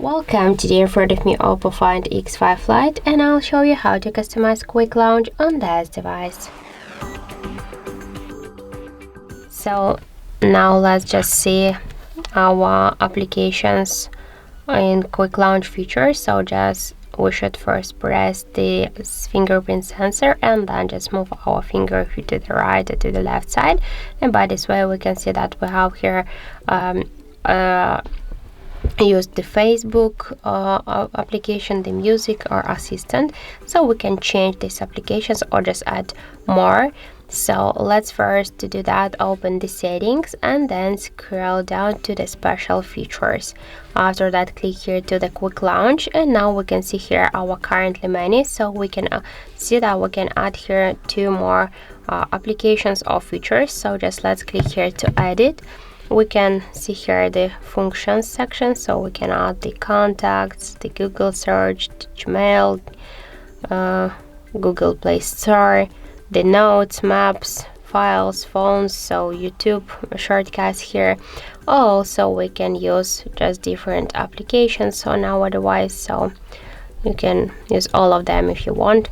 Welcome, today in front of me OPPO Find X5 Lite, and I'll show you how to customize quick launch on this device. So now let's just see our applications in quick launch features. So we should first press the fingerprint sensor and then just move our finger to the right or to the left side, and by this way we can see that we have here use the Facebook application, the music or assistant, so we can change these applications or just add more. So let's first, to do that, open the settings and then scroll down to the special features. After that, click here to the quick launch, and now we can see here our currently menu, so we can see that we can add here 2 more applications or features. So just let's click here to edit. We can see here the functions section, so we can add the contacts, the Google search, the Gmail, Google Play Store, the notes, maps, files, phones, so YouTube shortcuts here. Also we can use just different applications on our device, so you can use all of them if you want.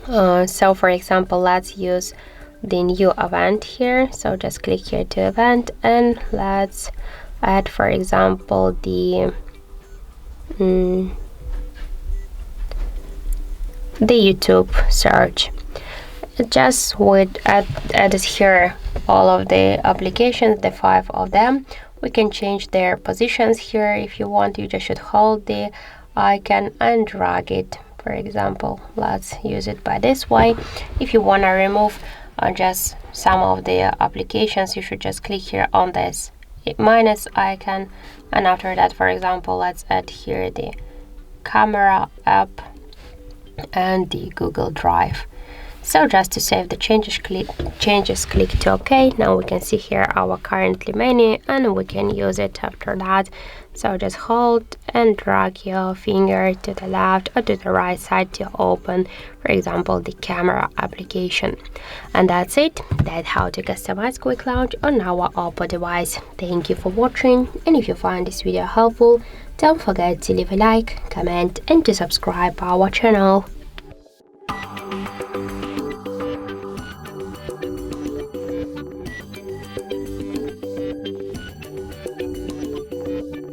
So for example, let's use the new event here, so just click here to event and let's add, for example, the YouTube search. Just would add here all of the applications, the 5 of them. We can change their positions here. If you want, you just should hold the icon and drag it. For example, let's use it by this way. If you want to remove just some of the applications, you should just click here on this minus icon, and after that, for example, let's add here the camera app and the Google Drive. So just to save the changes, click to OK. Now we can see here our currently menu and we can use it after that. So just hold and drag your finger to the left or to the right side to open, for example, the camera application. And that's it. That's how to customize quick launch on our OPPO device. Thank you for watching, and if you find this video helpful, don't forget to leave a like, comment and to subscribe our channel.